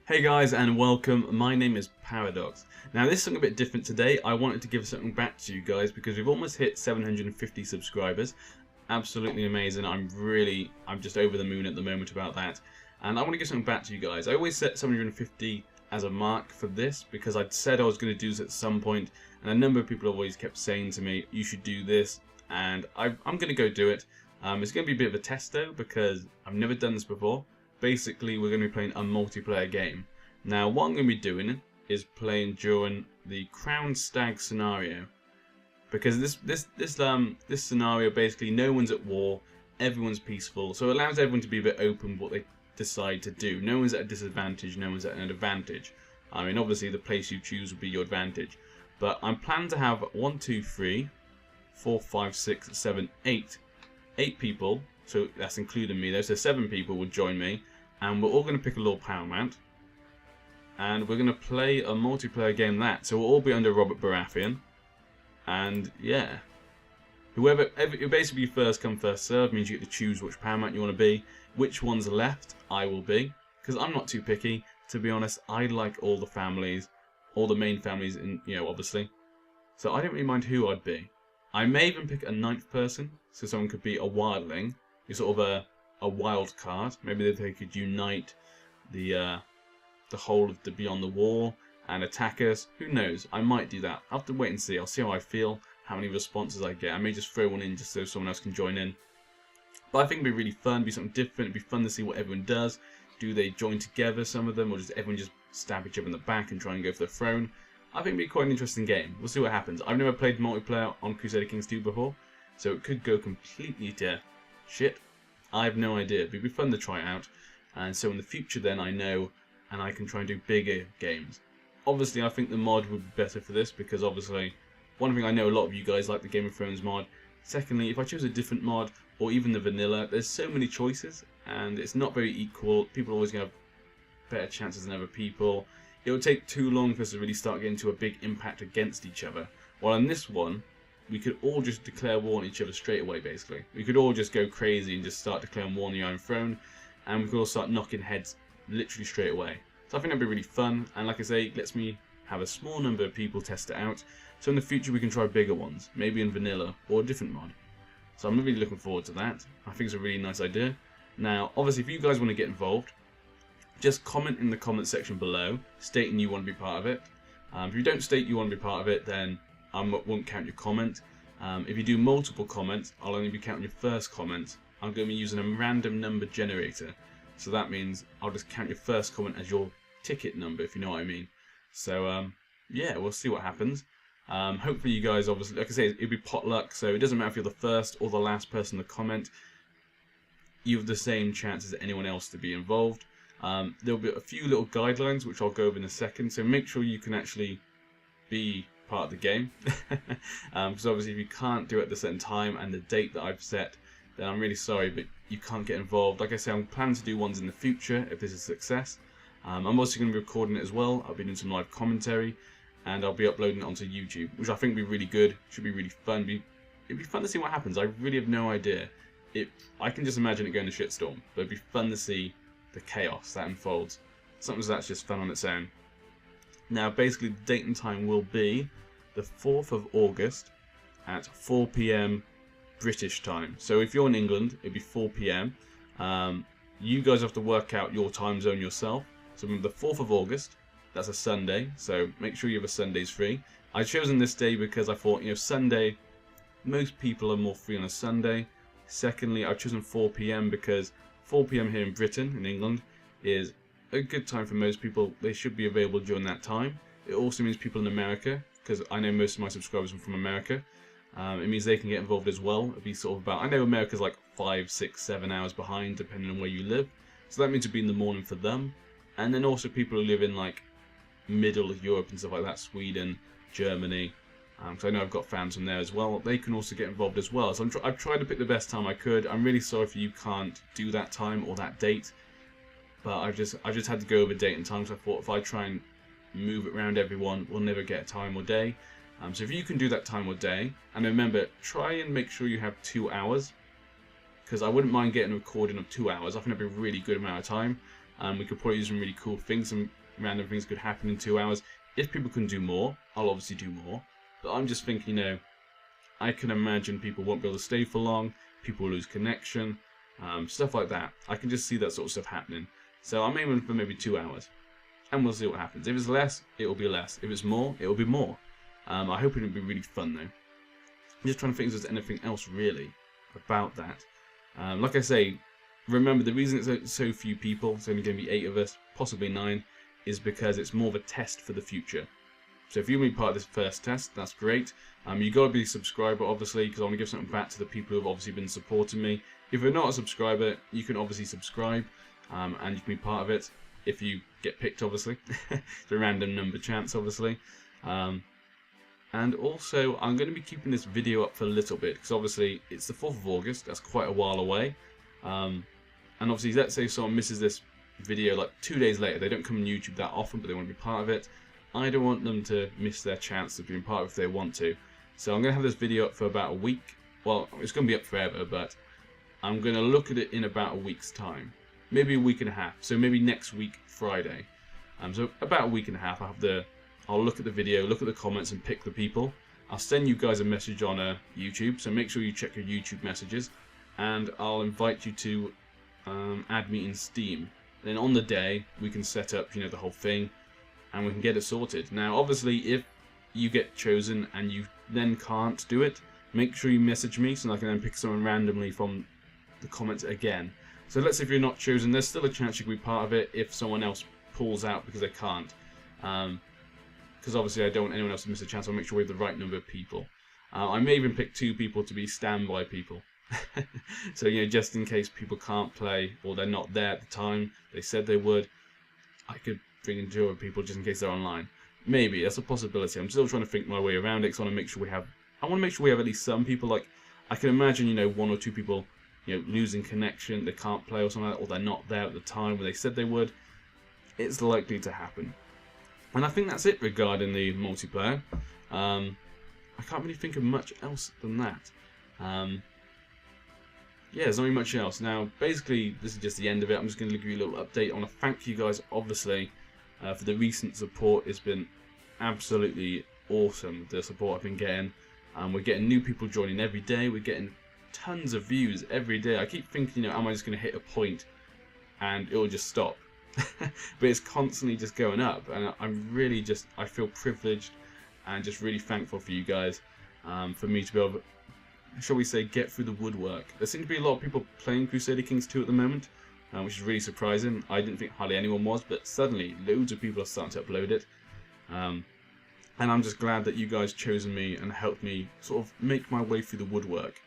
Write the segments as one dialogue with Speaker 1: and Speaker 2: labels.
Speaker 1: Hey guys and welcome, my name is Paradox. Now this is something a bit different today. I wanted to give something back to you guys because we've almost hit 750 subscribers. Absolutely amazing. I'm just over the moon at the moment about that. And I want to give something back to you guys. I always set 750 as a mark for this because I'd said I was going to do this at some point, and a number of people have always kept saying to me, you should do this, and I'm going to go do it. It's going to be a bit of a test though because I've never done this before. Basically, we're going to be playing a multiplayer game. Now, what I'm going to be doing is playing during the Crown Stag scenario, because this scenario basically no one's at war, everyone's peaceful, so it allows everyone to be a bit open with what they decide to do. No one's at a disadvantage, no one's at an advantage. I mean, obviously the place you choose will be your advantage, but I'm planning to have 1, 2, 3, 4, 5, 6, 7, 8 people. So that's including me though, so 7 people will join me, and we're all going to pick a little paramount, and we're going to play a multiplayer game so we'll all be under Robert Baratheon, and yeah, it'll basically be first come first serve, means you get to choose which paramount you want to be, which one's left I will be, because I'm not too picky, to be honest. I like all the families, all the main families, obviously, so I don't really mind who I'd be. I may even pick a 9th person, so someone could be a wildling. You're sort of a wild card. Maybe they could unite the whole of the Beyond the Wall and attack us. Who knows? I might do that. I'll have to wait and see. I'll see how I feel, how many responses I get. I may just throw one in just so someone else can join in. But I think it'd be really fun, it'd be something different. It'd be fun to see what everyone does. Do they join together, some of them, or does everyone just stab each other in the back and try and go for the throne? I think it'd be quite an interesting game. We'll see what happens. I've never played multiplayer on Crusader Kings 2 before, so it could go completely to shit. I have no idea, but it'd be fun to try it out, and so in the future then I know, and I can try and do bigger games. Obviously I think the mod would be better for this, because obviously one thing I know, a lot of you guys like the Game of Thrones mod. Secondly, if I choose a different mod, or even the vanilla, there's so many choices, and it's not very equal. People are always going to have better chances than other people. It would take too long for us to really start getting to a big impact against each other. While in this one, we could all just declare war on each other straight away, basically. We could all just go crazy and just start declaring war on the Iron Throne, and we could all start knocking heads literally straight away. So I think that'd be really fun, and like I say, it lets me have a small number of people test it out, so in the future we can try bigger ones, maybe in vanilla, or a different mod. So I'm really looking forward to that. I think it's a really nice idea. Now, obviously, if you guys want to get involved, just comment in the comment section below, stating you want to be part of it. If you don't state you want to be part of it, then I won't count your comment. If you do multiple comments, I'll only be counting your first comment. I'm going to be using a random number generator. So that means I'll just count your first comment as your ticket number, if you know what I mean. So, yeah, we'll see what happens. Hopefully you guys, obviously, like I say, it'll be potluck, so it doesn't matter if you're the first or the last person to comment. You have the same chance as anyone else to be involved. There'll be a few little guidelines which I'll go over in a second, so make sure you can actually be part of the game. Because obviously if you can't do it at the certain time and the date that I've set, then I'm really sorry, but you can't get involved. Like I say, I'm planning to do ones in the future if this is a success. I'm also going to be recording it as well. I'll be doing some live commentary, and I'll be uploading it onto YouTube, which I think will be really good. Should be really fun. It'd be fun to see what happens. I really have no idea. I can just imagine it going to shitstorm, but it'd be fun to see the chaos that unfolds. Something that's just fun on its own. Now, basically, the date and time will be the 4th of August at 4 PM British time. So if you're in England, it'd be 4 PM. You guys have to work out your time zone yourself. So remember, the 4th of August, that's a Sunday, so make sure you have a Sundays free. I've chosen this day because I thought, Sunday, most people are more free on a Sunday. Secondly, I've chosen 4 PM because 4 PM here in Britain, in England, is a good time for most people. They should be available during that time. It also means people in America, because I know most of my subscribers are from America. It means they can get involved as well. It'd be sort of about, I know America's like 5, 6, 7 hours behind, depending on where you live. So that means it'd be in the morning for them. And then also people who live in like middle of Europe and stuff like that, Sweden, Germany. Because I know I've got fans from there as well. They can also get involved as well. So I've tried to pick the best time I could. I'm really sorry if you can't do that time or that date. But I just had to go over date and time. So I thought if I try and move it around everyone, we'll never get a time or day. So if you can do that time or day, and remember, try and make sure you have 2 hours. Because I wouldn't mind getting a recording of 2 hours. I think that'd be a really good amount of time. We could probably do some really cool things, some random things could happen in 2 hours. If people can do more, I'll obviously do more. But I'm just thinking, I can imagine people won't be able to stay for long, people will lose connection, stuff like that. I can just see that sort of stuff happening. So I'm aiming for maybe 2 hours, and we'll see what happens. If it's less, it will be less. If it's more, it will be more. I hope it'll be really fun though. I'm just trying to think if there's anything else really about that. Like I say, remember the reason it's so few people, it's only going to be 8 of us, possibly 9, is because it's more of a test for the future. So if you want to be part of this first test, that's great. You got to be a subscriber, obviously, because I want to give something back to the people who have obviously been supporting me. If you're not a subscriber, you can obviously subscribe, and you can be part of it if you get picked, obviously. It's a random number chance, obviously. And also, I'm going to be keeping this video up for a little bit, because obviously it's the 4th of August, that's quite a while away. And obviously, let's say someone misses this video like 2 days later, they don't come on YouTube that often, but they want to be part of it. I don't want them to miss their chance of being part of it if they want to. So I'm going to have this video up for about a week. Well, it's going to be up forever, but I'm going to look at it in about a week's time. Maybe a week and a half. So maybe next week, Friday. So about a week and a half, I'll look at the video, look at the comments, and pick the people. I'll send you guys a message on YouTube, so make sure you check your YouTube messages. And I'll invite you to add me in Steam. Then on the day, we can set up, the whole thing, and we can get it sorted. Now, obviously, if you get chosen and you then can't do it, make sure you message me so I can then pick someone randomly from the comments again. So let's say if you're not chosen, there's still a chance you can be part of it if someone else pulls out because they can't. Because obviously I don't want anyone else to miss a chance. I'll make sure we have the right number of people. I may even pick 2 people to be standby people. So, just in case people can't play or they're not there at the time they said they would, I could bring in 2 other people just in case they're online. Maybe, that's a possibility. I'm still trying to think my way around it, because I want to make sure we have at least some people. Like, I can imagine, 1 or 2 people, losing connection, they can't play or something like that, or they're not there at the time when they said they would. It's likely to happen. And I think that's it regarding the multiplayer. I can't really think of much else than that. Yeah, there's not really much else. Now, basically, this is just the end of it. I'm just going to give you a little update. I want to thank you guys, obviously, for the recent support. It's been absolutely awesome, the support I've been getting. We're getting new people joining every day. We're getting tons of views every day. I keep thinking, am I just going to hit a point and it'll just stop? But it's constantly just going up. And I'm really I feel privileged and just really thankful for you guys, for me to be able to, shall we say, get through the woodwork. There seem to be a lot of people playing Crusader Kings 2 at the moment, which is really surprising. I didn't think hardly anyone was, but suddenly loads of people are starting to upload it. And I'm just glad that you guys chosen me and helped me sort of make my way through the woodwork.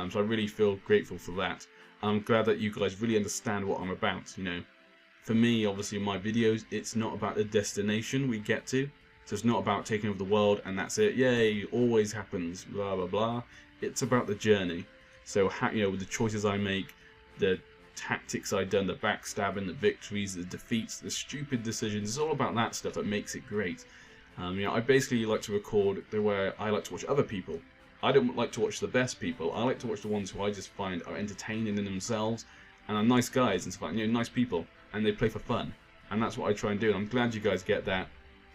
Speaker 1: So I really feel grateful for that. I'm glad that you guys really understand what I'm about. For me, obviously, in my videos, it's not about the destination we get to. So it's not about taking over the world and that's it. Yay, always happens, blah, blah, blah. It's about the journey. So, with the choices I make, the tactics I've done, the backstabbing, the victories, the defeats, the stupid decisions, it's all about that stuff that makes it great. I basically like to record the way I like to watch other people. I don't like to watch the best people. I like to watch the ones who I just find are entertaining in themselves and are nice guys and stuff like, nice people, and they play for fun. And that's what I try and do, and I'm glad you guys get that.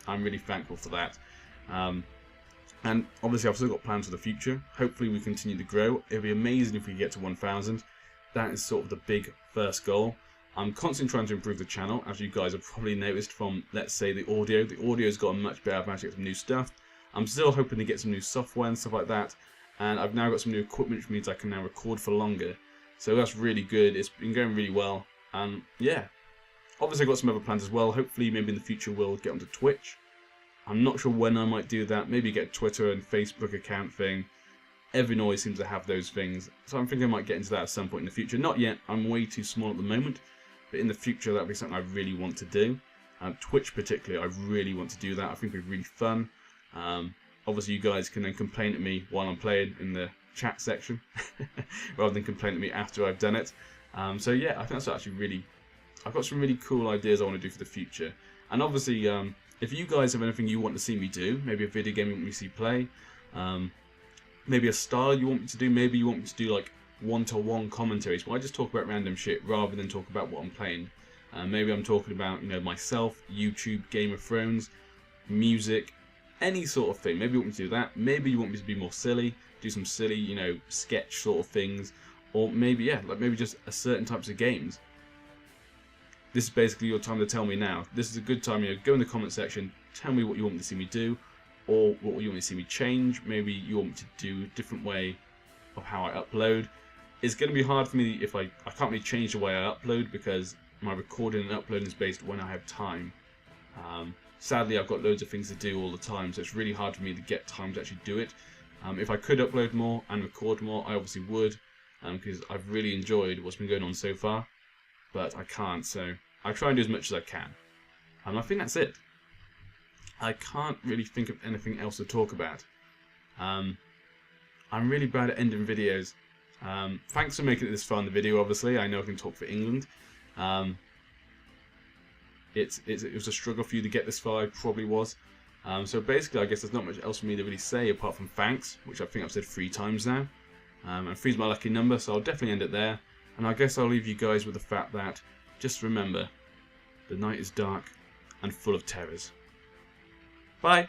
Speaker 1: I'm really thankful for that. And obviously I've still got plans for the future. Hopefully we continue to grow. It'd be amazing if we get to 1,000. That is sort of the big first goal. I'm constantly trying to improve the channel, as you guys have probably noticed from, let's say, the audio. The audio's gotten much better. I've managed to get some new stuff. I'm still hoping to get some new software and stuff like that. And I've now got some new equipment, which means I can now record for longer. So that's really good. It's been going really well. And yeah, obviously I've got some other plans as well. Hopefully maybe in the future we'll get onto Twitch. I'm not sure when I might do that. Maybe get a Twitter and Facebook account thing. Everyone always seems to have those things. So I'm thinking I might get into that at some point in the future. Not yet. I'm way too small at the moment. But in the future, that'll be something I really want to do. Twitch particularly, I really want to do that. I think it'd be really fun. Obviously, you guys can then complain at me while I'm playing in the chat section. rather than complain at me after I've done it. So yeah, I think that's actually really... I've got some really cool ideas I want to do for the future. And obviously... if you guys have anything you want to see me do, maybe a video game you want me to see play, maybe a style you want me to do, maybe you want me to do like one-to-one commentaries where I just talk about random shit rather than talk about what I'm playing. Maybe I'm talking about, you know, myself, YouTube, Game of Thrones, music, any sort of thing. Maybe you want me to do that. Maybe you want me to be more silly, do some silly, you know, sketch sort of things, or maybe, yeah, like maybe just a certain types of games. This is basically your time to tell me now. This is a good time, you know, go in the comment section, tell me what you want me to see me do, or what you want me to see me change. Maybe you want me to do a different way of how I upload. It's going to be hard for me if I can't really change the way I upload, because my recording and uploading is based when I have time. Sadly, I've got loads of things to do all the time, so it's really hard for me to get time to actually do it. If I could upload more and record more, I obviously would, because I've really enjoyed what's been going on so far, but I can't, so I try and do as much as I can. And I think that's it. I can't really think of anything else to talk about. I'm really bad at ending videos. Thanks for making it this far in the video, obviously. I know I can talk for England. It was a struggle for you to get this far, it probably was. So basically, I guess there's not much else for me to really say apart from thanks, which I think I've said 3 times now. And 3's my lucky number, so I'll definitely end it there. And I guess I'll leave you guys with the fact that, just remember, the night is dark and full of terrors. Bye!